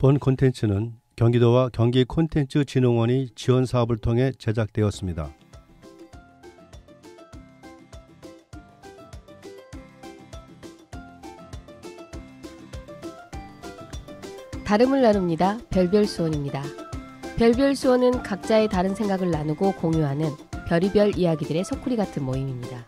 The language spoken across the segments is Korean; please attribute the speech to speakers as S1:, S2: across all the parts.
S1: 본 콘텐츠는 경기도와 경기콘텐츠진흥원이 지원 사업을 통해 제작되었습니다.
S2: 다름을 나눕니다. 별별수원입니다. 별별수원은 각자의 다른 생각을 나누고 공유하는 별의별 이야기들의 소쿠리 같은 모임입니다.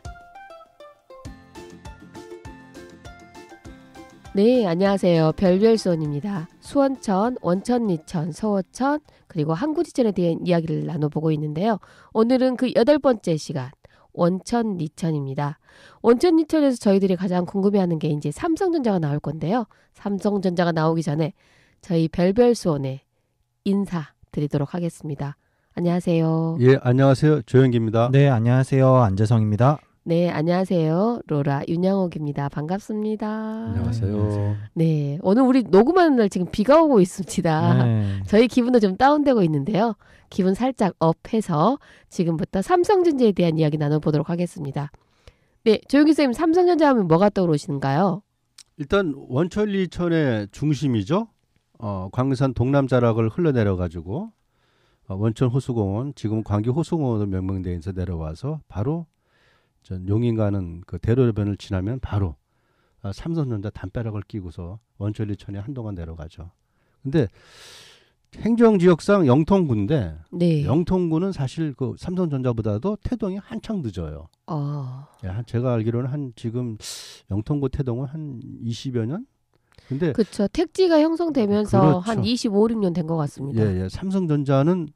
S2: 네, 안녕하세요. 별별수원입니다. 수원천, 원천, 리천, 서호천, 그리고 항구지천에 대한 이야기를 나눠보고 있는데요. 오늘은 그 8번째 시간, 원천, 리천입니다. 원천, 리천에서 저희들이 가장 궁금해하는 게 이제 삼성전자가 나올 건데요. 삼성전자가 나오기 전에 저희 별별수원에 인사드리도록 하겠습니다. 안녕하세요.
S1: 예, 안녕하세요. 조영기입니다.
S3: 네, 안녕하세요. 안재성입니다.
S2: 네, 안녕하세요. 로라 윤양옥입니다. 반갑습니다.
S1: 안녕하세요.
S2: 네, 오늘 우리 녹음하는 날 지금 비가 오고 있습니다.
S3: 네.
S2: 저희 기분도 좀 다운되고 있는데요. 기분 살짝 업해서 지금부터 삼성전자에 대한 이야기 나눠보도록 하겠습니다. 네, 조영기 선생님, 삼성전자 하면 뭐가 떠오르시는가요?
S1: 일단 원천 리천의 중심이죠. 광산 동남자락을 흘러내려가지고 원천 호수공원, 지금 광기 호수공원으로 명명되어 있어서 내려와서 바로 전 용인 가는 그 대로변을 지나면 바로 삼성전자 담벼락을 끼고서 원천 리천에 한동안 내려가죠. 근데 행정지역상 영통구인데
S2: 네.
S1: 영통구는 사실 그 삼성전자보다도 태동이 한창 늦어요. 제가 알기로는 지금 영통구 태동은 한 20여 년? 근데
S2: 그렇죠. 택지가 형성되면서
S1: 그렇죠.
S2: 한 25, 6년 된 것 같습니다.
S1: 예. 삼성전자는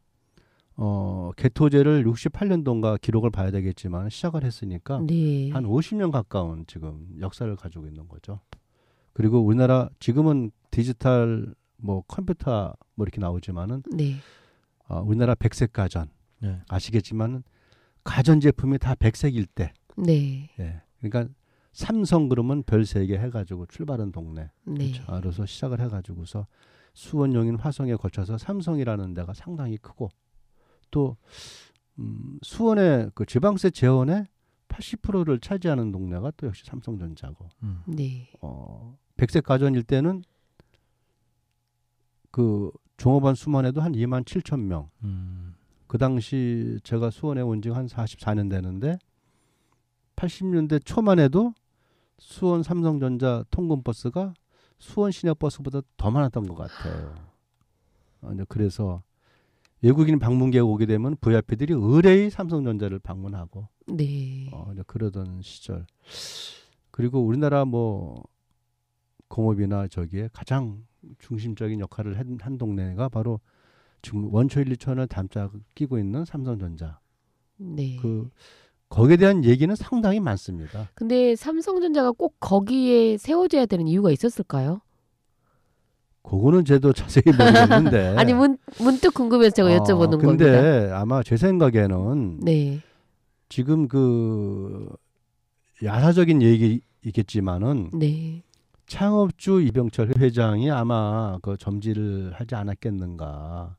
S1: 개토제를 68년도인가 기록을 봐야 되겠지만 시작을 했으니까
S2: 네.
S1: 한 50년 가까운 지금 역사를 가지고 있는 거죠. 그리고 우리나라 지금은 디지털 뭐 컴퓨터 뭐 이렇게 나오지만은
S2: 네.
S1: 우리나라 백색 가전
S3: 네.
S1: 아시겠지만 가전 제품이 다 백색일 때.
S2: 네.
S1: 예. 그러니까 삼성 그러면 별 3개 해가지고 출발한 동네.
S2: 네.
S1: 그래서 시작을 해가지고서 수원, 용인, 화성에 거쳐서 삼성이라는 데가 상당히 크고 또 수원의 그 지방세 재원의 80%를 차지하는 동네가 또 역시 삼성전자고.
S2: 네.
S1: 백색 가전일 때는 그 종업원 수만 해도 한 2만 7천 명. 그 당시 제가 수원에 온 지 한 44년 되는데 80년대 초만 해도 수원 삼성전자 통근버스가 수원 시내버스보다 더 많았던 것 같아요. 그래서 외국인 방문객 오게 되면 VIP들이 의뢰의 삼성전자를 방문하고
S2: 네.
S1: 그러던 시절. 그리고 우리나라 뭐 공업이나 저기에 가장 중심적인 역할을 한 동네가 바로 지금 원천 리천을 담짝 끼고 있는 삼성전자.
S2: 네.
S1: 거기에 대한 얘기는 상당히 많습니다.
S2: 근데 삼성전자가 꼭 거기에 세워져야 되는 이유가 있었을까요?
S1: 그거는 저도 자세히 모르겠는데.
S2: 아니 문득 궁금해서 제가 여쭤보는 겁니다.
S1: 근데 아마 제 생각에는
S2: 네.
S1: 지금 그 야사적인 얘기겠지만은
S2: 네.
S1: 창업주 이병철 회장이 아마 그 점지를 하지 않았겠는가.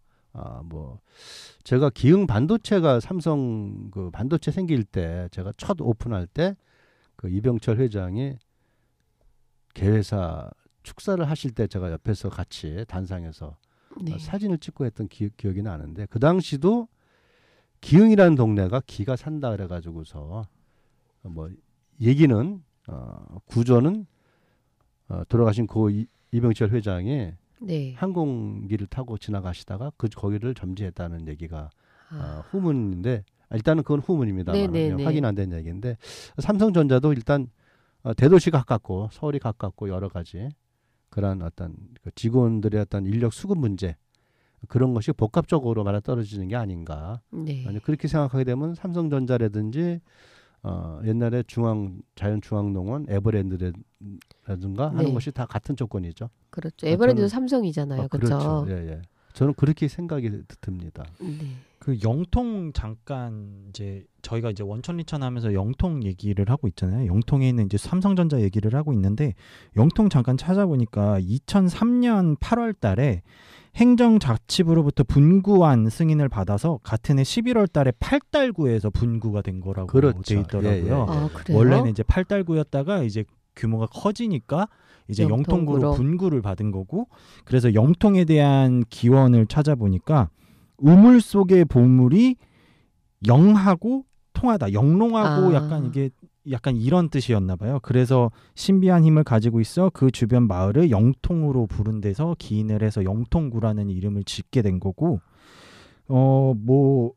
S1: 제가 기흥 반도체가 삼성 그 반도체 생길 때 제가 첫 오픈할 때 그 이병철 회장이 개회사 축사를 하실 때 제가 옆에서 같이 단상에서
S2: 네.
S1: 사진을 찍고 했던 기억이 나는데 그 당시도 기흥이라는 동네가 기가 산다 그래가지고서 뭐 얘기는 구조는 돌아가신 고 이병철 회장이
S2: 네.
S1: 항공기를 타고 지나가시다가 거기를 점지했다는 얘기가 후문인데 일단은 그건 후문입니다. 확인 안 된 얘기인데 삼성전자도 일단 대도시 가깝고 서울이 가깝고 여러 가지 그런 어떤 그 직원들의 어떤 인력 수급 문제 그런 것이 복합적으로 말아 떨어지는 게 아닌가.
S2: 네.
S1: 그렇게 생각하게 되면 삼성전자라든지 옛날에 자연중앙농원 에버랜드라든가 하는 것이 다 같은 조건이죠.
S2: 그렇죠. 에버랜드도 삼성이잖아요.
S1: 그렇죠. 예. 저는 그렇게 생각이 듭니다.
S2: 네.
S3: 그 영통 잠깐 이제 저희가 이제 원천 리천 하면서 영통 얘기를 하고 있잖아요. 영통에 있는 이제 삼성전자 얘기를 하고 있는데 영통 잠깐 찾아보니까 2003년 8월 달에 행정자치부로부터 분구안 승인을 받아서 같은 해 11월 달에 팔달구에서 분구가 된 거라고
S1: 그렇죠.
S3: 돼 있더라고요.
S2: 그래요?
S3: 원래는 이제 팔달구였다가 이제 규모가 커지니까 이제 영통구로
S2: 영통구로.
S3: 분구를 받은 거고 그래서 영통에 대한 기원을 찾아보니까 우물 속의 보물이 영하고 통하다. 영롱하고 약간 이게 약간 이런 뜻이었나 봐요. 그래서 신비한 힘을 가지고 있어 그 주변 마을을 영통으로 부른 데서 기인을 해서 영통구라는 이름을 짓게 된 거고 뭐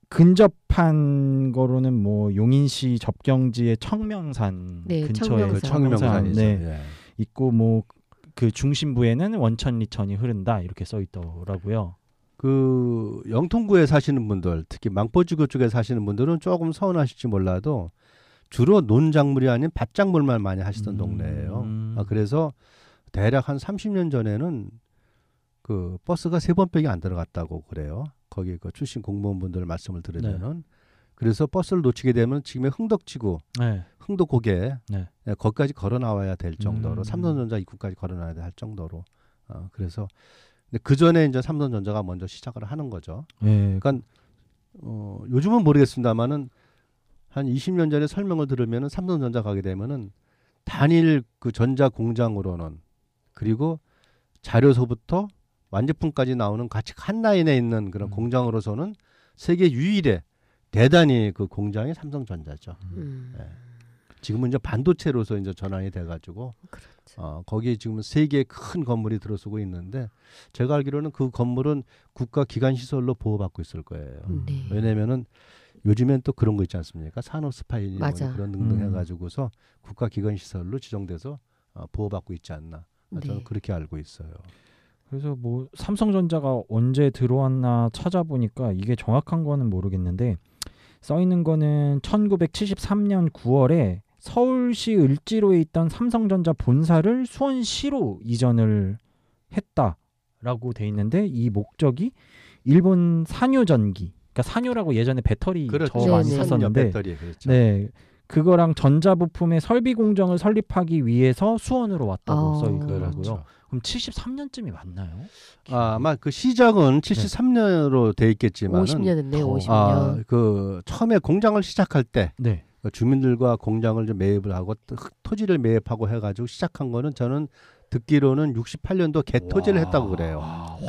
S3: 근접한 거로는 뭐 용인시 접경지의 청명산
S2: 네,
S3: 근처에
S2: 청명산.
S1: 그 청명산이죠.
S3: 네,
S1: 예.
S3: 있고 뭐 그 중심부에는 원천리천이 흐른다 이렇게 써 있더라고요.
S1: 그 영통구에 사시는 분들, 특히 망포지구 쪽에 사시는 분들은 조금 서운하실지 몰라도 주로 논작물이 아닌 밭작물만 많이 하시던 동네예요. 그래서 대략 한 30년 전에는 그 버스가 3번밖에 안 들어갔다고 그래요. 거기 그 출신 공무원분들 말씀을 들으면은 그래서 버스를 놓치게 되면 지금의 흥덕지구,
S3: 네.
S1: 흥덕고개
S3: 네.
S1: 거기까지 걸어 나와야 될 정도로 삼성전자 입구까지 걸어 나와야 할 정도로 그래서 근데 그 전에 이제 삼성전자가 먼저 시작을 하는 거죠.
S3: 네.
S1: 그러니까 요즘은 모르겠습니다만은 한 20년 전에 설명을 들으면은 삼성전자 가게 되면은 단일 그 전자 공장으로는 그리고 자료소부터 완제품까지 나오는 같이 한 라인에 있는 그런 공장으로서는 세계 유일의 대단히 그 공장이 삼성전자죠. 예. 지금은 이제 반도체로서 이제 전환이 돼가지고 거기에 지금 3개의 큰 건물이 들어서고 있는데 제가 알기로는 그 건물은 국가 기관 시설로 보호받고 있을 거예요.
S2: 네.
S1: 왜냐면은 요즘엔 또 그런 거 있지 않습니까? 산업 스파이니 뭐
S2: 맞아.
S1: 그런 등등 해가지고서 국가 기관 시설로 지정돼서 보호받고 있지 않나. 저는
S2: 네.
S1: 그렇게 알고 있어요.
S3: 그래서 뭐 삼성전자가 언제 들어왔나 찾아보니까 이게 정확한 거는 모르겠는데 써 있는 거는 1973년 9월에 서울시 을지로에 있던 삼성전자 본사를 수원시로 이전을 했다라고 돼 있는데 이 목적이 일본 산요전기, 그러니까 산요라고 예전에 배터리
S1: 그렇죠.
S3: 저 많이
S2: 네, 네.
S3: 썼었는데,
S1: 배터리 그렇죠.
S3: 네, 그거랑 전자부품의 설비 공정을 설립하기 위해서 수원으로 왔다고 써 있더라고요.
S1: 그렇죠.
S3: 그럼 73년쯤이 맞나요?
S1: 아마 그 시작은 73년으로 돼 있겠지만
S2: 50년 됐네요.
S3: 더-
S2: 50년.
S1: 그 처음에 공장을 시작할 때
S3: 네.
S1: 그 주민들과 공장을 좀 매입을 하고 토지를 매입하고 해가지고 시작한 거는 저는 듣기로는 68년도 개토제를 했다고 그래요.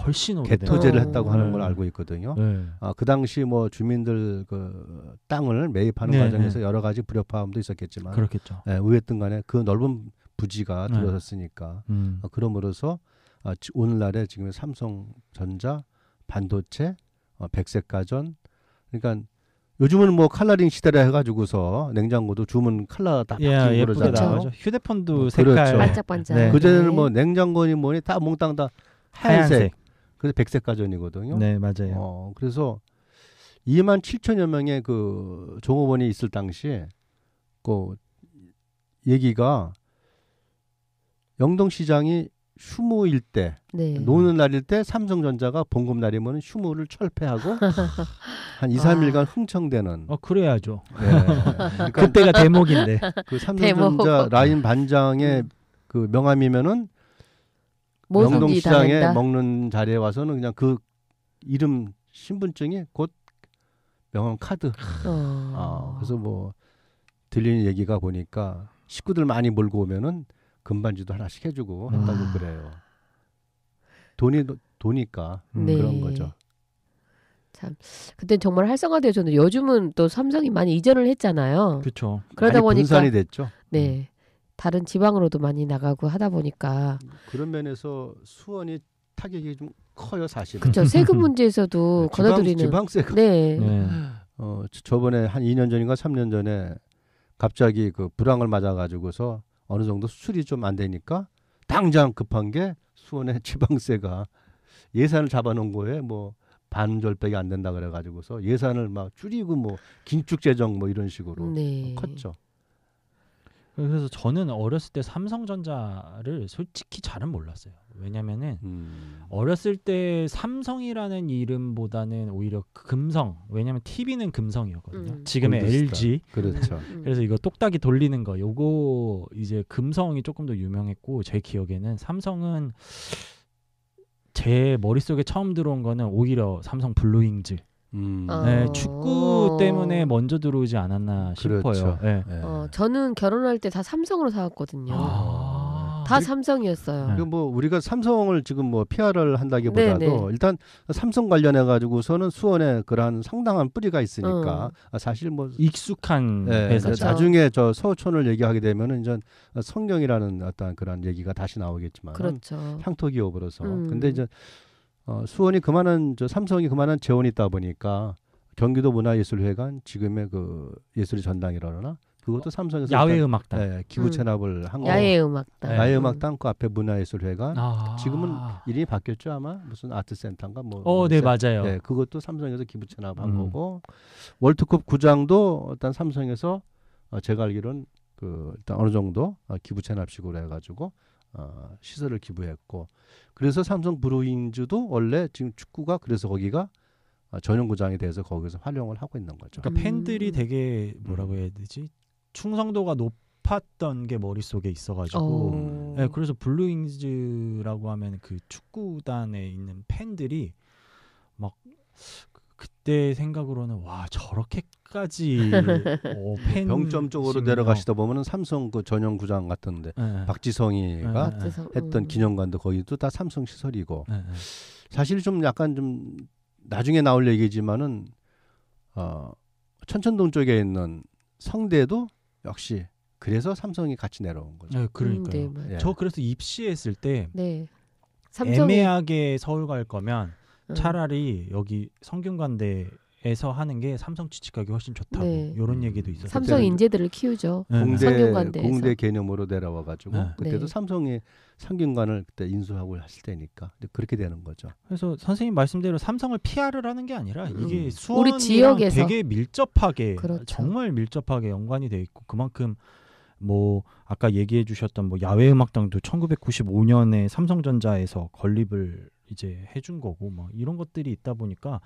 S3: 훨씬 오래된.
S1: 개토제를
S2: 어.
S1: 했다고 하는
S3: 네.
S1: 걸 알고 있거든요.
S3: 네.
S1: 그 당시 뭐 주민들 그 땅을 매입하는
S3: 네,
S1: 과정에서 여러 가지 불협화음도 있었겠지만
S3: 그렇겠죠.
S1: 어쨌든 간에 그 넓은 부지가
S3: 네.
S1: 들어섰으니까 그러므로서 오늘날의 지금 삼성전자, 반도체, 백색가전 그러니까 요즘은 뭐 컬러링 시대라 해가지고서 냉장고도 주문 컬러 다 바뀌고
S3: 예쁘게
S1: 그러잖아요.
S3: 나오죠. 휴대폰도
S1: 그렇죠.
S3: 색깔
S2: 반짝반짝.
S3: 네.
S1: 그전에는 뭐 냉장고니 뭐니 다 몽땅 다 하얀색.
S3: 하얀색.
S1: 그래서 백색가전이거든요.
S3: 네, 맞아요.
S1: 그래서 27,000여 명의 그 종업원이 있을 당시에 그 얘기가 영동시장이 휴무일 때
S2: 네.
S1: 노는 날일 때 삼성전자가 봉급 날이면 휴무를 철폐하고 한 2, 3일간 흥청대는
S3: 그래야죠.
S1: 그러니까
S3: 그때가 대목인데.
S1: 그 삼성전자 라인 반장의 그 명함이면은
S2: 모습이 다
S1: 영동시장에
S2: 된다.
S1: 먹는 자리에 와서는 그냥 그 이름 신분증이 곧 명함 카드. 그래서 뭐 들리는 얘기가 보니까 식구들 많이 몰고 오면은 금반지도 하나씩 해주고 했다고 그래요. 돈이니까
S2: 네.
S1: 그런 거죠.
S2: 참 그때 정말 활성화되어졌는데 요즘은 또 삼성이 많이 이전을 했잖아요.
S3: 그렇죠.
S2: 그러다
S1: 많이
S2: 보니까
S1: 분산이 됐죠.
S2: 네. 다른 지방으로도 많이 나가고 하다 보니까
S1: 그런 면에서 수원이 타격이 좀 커요, 사실은.
S2: 그렇죠. 세금 문제에서도 거둬들이는
S1: 지방세가
S2: 네.
S3: 네.
S1: 저번에 한 2년 전인가 3년 전에 갑자기 그 불황을 맞아가지고서 어느 정도 수출이 좀 안 되니까 당장 급한 게 수원의 지방세가 예산을 잡아놓은 거에 뭐 반절밖에 안 된다 그래가지고서 예산을 막 줄이고 뭐 긴축 재정 뭐 이런 식으로
S2: 네.
S1: 컸죠.
S3: 그래서 저는 어렸을 때 삼성전자를 솔직히 잘은 몰랐어요. 왜냐면은 어렸을 때 삼성이라는 이름보다는 오히려 금성. 왜냐면 TV는 금성이었거든요. 지금의
S1: 골드스타.
S3: LG.
S1: 그렇죠.
S3: 그래서 이거 똑딱이 돌리는 거 요거 이제 금성이 조금 더 유명했고 제 기억에는 삼성은 제 머릿속에 처음 들어온 거는 오히려 삼성 블루잉즈. 네, 축구 때문에 먼저 들어오지 않았나 싶어요.
S1: 그렇죠.
S3: 네.
S1: 네.
S2: 저는 결혼할 때 다 삼성으로 사왔거든요.
S3: 아.
S2: 다 삼성이었어요.
S3: 네.
S1: 뭐 우리가 삼성을 지금 뭐 PR을 한다기보다도
S2: 네네.
S1: 일단 삼성 관련해 가지고서는 수원에 그러한 상당한 뿌리가 있으니까 사실 뭐
S3: 익숙한
S1: 예,
S3: 회사죠.
S2: 그렇죠.
S1: 나중에 저 서초를 얘기하게 되면은 이제 성경이라는 어떤 그런 얘기가 다시 나오겠지만
S2: 그렇죠.
S1: 향토 기업으로서
S2: 음.
S1: 근데 이제 수원이 그만한 저 삼성이 그만한 재원이 있다 보니까 경기도 문화예술회관 지금의 그 예술의 전당이라나 그것도 삼성에서
S3: 야외
S1: 일단,
S3: 음악당.
S1: 예, 기부 체납을 한 거.
S2: 야외 음악당.
S1: 야외 음악당 그 앞에 문화예술회관
S3: 아.
S1: 지금은 이름이 바뀌었죠 아마 무슨 아트센터인가 뭐.
S3: 네 맞아요.
S1: 예, 그것도 삼성에서 기부 체납한
S3: 음.
S1: 거고 월드컵 구장도 일단 삼성에서 제가 알기로는 그 일단 어느 정도 기부 체납식으로 해가지고 시설을 기부했고 그래서 삼성 브루잉즈도 원래 지금 축구가 그래서 거기가 전용 구장이 돼서 거기서 활용을 하고 있는 거죠.
S3: 그러니까 팬들이 되게 뭐라고 해야 되지? 충성도가 높았던 게 머릿속에 있어가지고 네, 그래서 블루잉즈라고 하면 그 축구단에 있는 팬들이 막 그때 생각으로는 와 저렇게까지 팬
S1: 병점 쪽으로 내려가시다 보면은 삼성 그 전용 구장 같은데
S3: 네.
S1: 박지성이가 했던 기념관도 거기도 다 삼성 시설이고
S3: 네.
S1: 사실 좀 약간 좀 나중에 나올 얘기지만은 천천동 쪽에 있는 성대도 역시 그래서 삼성이 같이 내려온 거죠.
S3: 네, 그러니까요.
S2: 네,
S1: 예.
S3: 저 그래서 입시했을 때
S2: 네. 삼성이
S3: 애매하게 서울 갈 거면 차라리 여기 성균관대에서 하는 게 삼성 취직하기 훨씬 좋다고
S2: 네.
S3: 이런 얘기도 있었어요.
S2: 삼성 인재들을 키우죠.
S3: 네.
S2: 성균관대에서.
S1: 공대 개념으로 내려와가지고
S3: 네.
S1: 그때도
S2: 네.
S1: 삼성이 성균관을 그때 인수하고 했을 때니까 그렇게 되는 거죠.
S3: 그래서 선생님 말씀대로 삼성을 PR을 하는 게 아니라 이게
S2: 우리
S3: 수원이랑
S2: 지역에서.
S3: 되게 밀접하게
S2: 그렇죠.
S3: 정말 밀접하게 연관이 돼 있고 그만큼 뭐 아까 얘기해 주셨던 뭐 야외 음악당도 1995년에 삼성전자에서 건립을 이제 해준 거고 뭐 이런 것들이 있다 보니까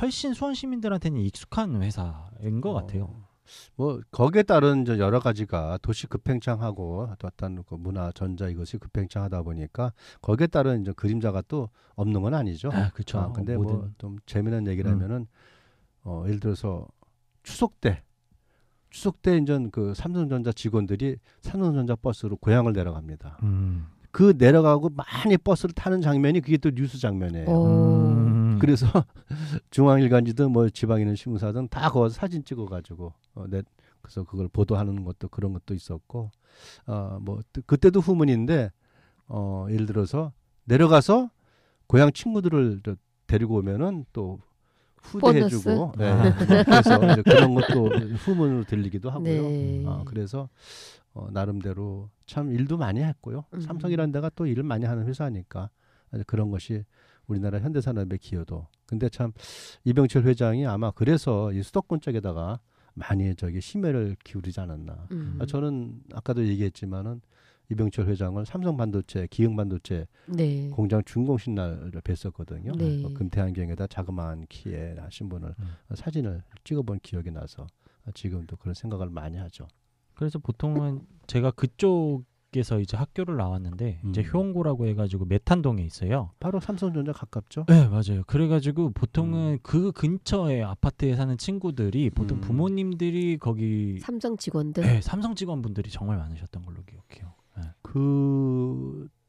S3: 훨씬 수원 시민들한테는 익숙한 회사인 것 같아요.
S1: 뭐 거기에 따른 이제 여러 가지가 도시 급팽창하고 또 어떤 그 문화 전자 이것이 급팽창하다 보니까 거기에 따른 이제 그림자가 또 없는 건 아니죠.
S3: 그렇죠.
S1: 근데 뭐 좀 재미난 얘기라면은 예를 들어서 추석 때 이제 그 삼성전자 직원들이 삼성전자 버스로 고향을 내려갑니다. 그 내려가고 많이 버스를 타는 장면이 그게 또 뉴스 장면이에요. 그래서 중앙일간지든 뭐 지방에 있는 신문사든 다 거기서 사진 찍어가지고 그래서 그걸 보도하는 것도 그런 것도 있었고 뭐 그때도 후문인데 예를 들어서 내려가서 고향 친구들을 데리고 오면은 또 후대해주고 그래서 이제 그런 것도 후문으로 들리기도 하고요.
S2: 네.
S1: 그래서 나름대로 참 일도 많이 했고요. 삼성이라는 데가 또 일을 많이 하는 회사니까 그런 것이 우리나라 현대산업의 기여도. 근데 참 이병철 회장이 아마 그래서 이 수도권 쪽에다가 많이 심혈을 기울이지 않았나. 저는 아까도 얘기했지만은 이병철 회장을 삼성반도체, 기흥반도체
S2: 네.
S1: 공장 준공식 날 뵀었거든요.
S2: 네.
S1: 금태안경에다 자그마한 키에 신분을 사진을 찍어본 기억이 나서 지금도 그런 생각을 많이 하죠.
S3: 그래서 보통은 제가 그쪽에서 이제 학교를 나왔는데 이제 효원고라고 해가지고 메탄동에 있어요.
S1: 바로 삼성전자 가깝죠.
S3: 네 맞아요. 그래가지고 보통은 그 근처에 아파트에 사는 친구들이 보통 부모님들이 거기
S2: 삼성 직원들.
S3: 네, 삼성 직원분들이 정말 많으셨던 걸로 기억해요. 네.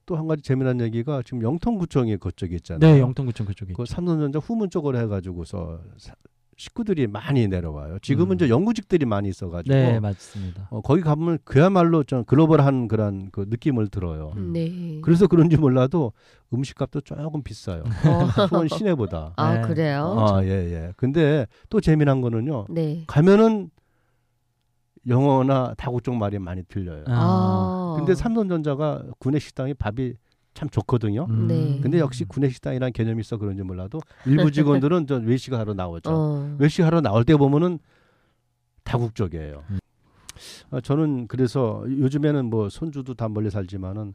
S1: 또 한 가지 재미난 얘기가 지금 영통구청이 그쪽에 있잖아요.
S3: 네, 영통구청 그쪽에
S1: 그
S3: 있죠.
S1: 삼성전자 후문 쪽으로 해가지고서 식구들이 많이 내려와요. 지금은 이제 연구직들이 많이 있어가지고
S3: 네, 맞습니다.
S1: 거기 가면 그야말로 좀 글로벌한 그런 그 느낌을 들어요.
S2: 네.
S1: 그래서 그런지 몰라도 음식값도 조금 비싸요. 수원 시내보다.
S2: 아,
S3: 네.
S2: 그래요?
S1: 예. 근데 또 재미난 거는요.
S2: 네.
S1: 가면은 영어나 다국적 말이 많이 들려요. 근데 삼성전자가 구내식당이 밥이 참 좋거든요.
S2: 네.
S1: 근데 역시 구내식당이라는 개념이 있어 그런지 몰라도 일부 직원들은 저 외식하러 나오죠. 외식하러 나올 때 보면은 다국적이에요. 저는 그래서 요즘에는 뭐 손주도 다 멀리 살지만은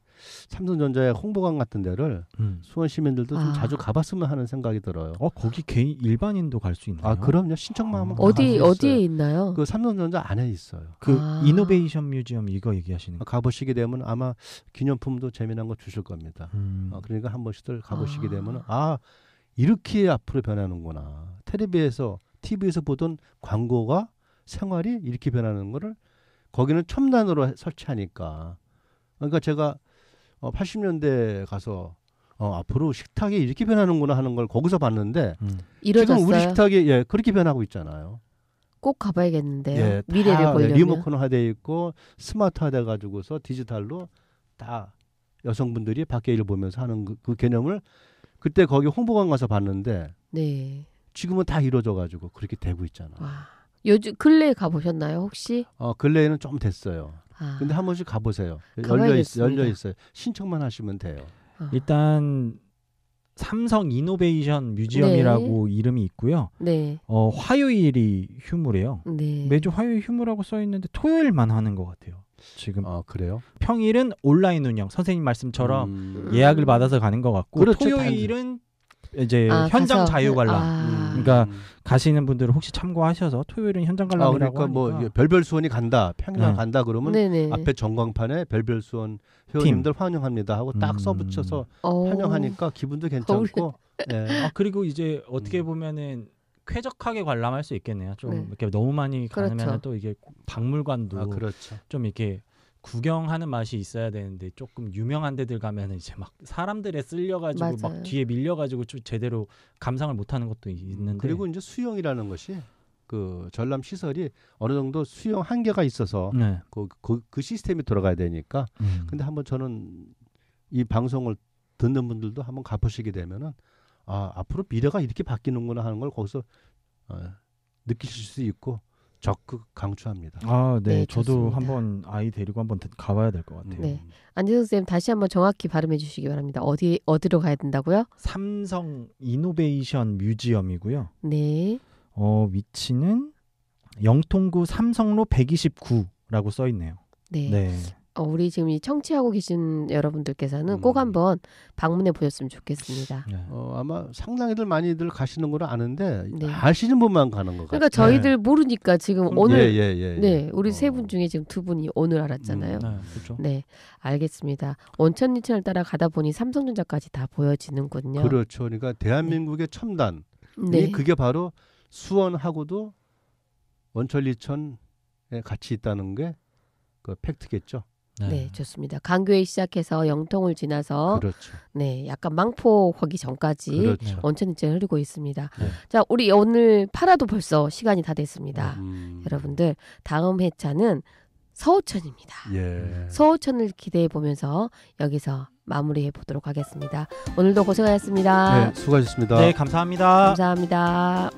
S1: 삼성전자의 홍보관 같은 데를 수원 시민들도 좀 자주 가봤으면 하는 생각이 들어요.
S3: 거기 개인 일반인도 갈 수 있나요?
S1: 그럼요. 신청만 하면
S2: 어디에 있나요?
S1: 그 삼성전자 안에 있어요.
S3: 그 이노베이션 뮤지엄 이거 얘기하시는 거.
S1: 가보시게 되면 아마 기념품도 재미난 거 주실 겁니다. 그러니까 한 번씩들 가보시게 되면 이렇게 앞으로 변하는구나. TV에서 보던 광고가 생활이 이렇게 변하는 거를 거기는 첨단으로 설치하니까. 그러니까 제가 80년대 가서 앞으로 식탁이 이렇게 변하는구나 하는 걸 거기서 봤는데
S2: 이뤄졌어요.
S1: 지금 우리 식탁이 그렇게 변하고 있잖아요.
S2: 꼭 가봐야겠는데요.
S1: 예,
S2: 미래를
S1: 다
S2: 보려면.
S1: 리모컨화돼 있고 스마트화돼 가지고서 디지털로 다 여성분들이 밖에 일을 보면서 하는 그 개념을 그때 거기 홍보관 가서 봤는데
S2: 네.
S1: 지금은 다 이루어져 가지고 그렇게 되고 있잖아.
S2: 와. 요즘 근래에 가보셨나요 혹시?
S1: 근래에는 좀 됐어요.
S2: 아.
S1: 근데 한 번씩 가보세요.
S2: 가봐야겠습니다.
S1: 열려 있어요. 신청만 하시면 돼요.
S3: 일단 삼성 이노베이션 뮤지엄이라고 이름이 있고요.
S2: 네.
S3: 화요일이 휴무래요.
S2: 네.
S3: 매주 화요일 휴무라고 써 있는데 토요일만 하는 것 같아요. 지금
S1: 그래요?
S3: 평일은 온라인 운영. 선생님 말씀처럼 예약을 받아서 가는 것 같고
S1: 그렇죠.
S3: 토요일은 이제 현장
S2: 가서
S3: 자유 관람. 그러니까 가시는 분들은 혹시 참고하셔서 토요일은 현장 관람이라고
S1: 그러니까 뭐
S3: 하니까.
S1: 별별 수원이 간다, 평양
S3: 네.
S1: 간다 그러면
S2: 네네.
S1: 앞에 전광판에 별별 수원 회원님들 환영합니다 하고 딱 써붙여서 환영하니까 기분도 괜찮고. 예.
S3: 그리고 이제 어떻게 보면은 쾌적하게 관람할 수 있겠네요. 좀
S2: 네.
S3: 이렇게 너무 많이
S2: 그렇죠.
S3: 가면 또 이게 박물관도
S1: 그렇죠.
S3: 좀 이렇게 구경하는 맛이 있어야 되는데 조금 유명한 데들 가면은 이제 막 사람들에 쓸려가지고 막
S2: 맞아요.
S3: 뒤에 밀려가지고 제대로 감상을 못하는 것도 있는데.
S1: 그리고 이제 수영이라는 것이 그 전람 시설이 어느 정도 수영 한계가 있어서
S3: 네.
S1: 그 시스템이 돌아가야 되니까. 근데 한번 저는 이 방송을 듣는 분들도 한번 가보시게 되면은 앞으로 미래가 이렇게 바뀌는구나 하는 걸 거기서 느끼실 수 있고 적극 강추합니다.
S3: 네,
S2: 네,
S3: 저도
S2: 좋습니다.
S3: 한번 아이 데리고 한번 가봐야 될 것 같아요.
S2: 네. 안재성 쌤 다시 한번 정확히 발음해 주시기 바랍니다. 어디로 가야 된다고요?
S3: 삼성 이노베이션 뮤지엄이고요.
S2: 네.
S3: 위치는 영통구 삼성로 129라고 써 있네요.
S2: 네.
S3: 네.
S2: 우리 지금 이 청취하고 계신 여러분들께서는 꼭 한번 방문해 보셨으면 좋겠습니다.
S3: 네.
S1: 아마 상당히들 많이들 가시는 걸 아는데
S2: 네.
S1: 아시는 분만 가는 것 같아요.
S2: 그러니까 저희들 모르니까 지금 오늘 네, 우리 세 분 중에 지금 두 분이 오늘 알았잖아요.
S3: 네, 그렇죠.
S2: 네, 알겠습니다. 원천리천을 따라 가다 보니 삼성전자까지 다 보여지는군요.
S1: 그렇죠. 그러니까 대한민국의 첨단.
S2: 네,
S1: 그게 바로 수원하고도 원천리천에 같이 있다는 게 그 팩트겠죠.
S2: 네, 좋습니다. 강교에 시작해서 영통을 지나서
S1: 그렇죠.
S2: 네, 약간 망포하기 전까지
S1: 그렇죠.
S2: 원천리천이 흐르고 있습니다.
S3: 네.
S2: 자, 우리 오늘 팔아도 벌써 시간이 다 됐습니다.
S1: 음.
S2: 여러분들 다음 회차는 서우천입니다.
S1: 예.
S2: 서우천을 기대해 보면서 여기서 마무리해 보도록 하겠습니다. 오늘도 고생하셨습니다.
S1: 네, 수고하셨습니다.
S3: 네, 감사합니다.
S2: 감사합니다.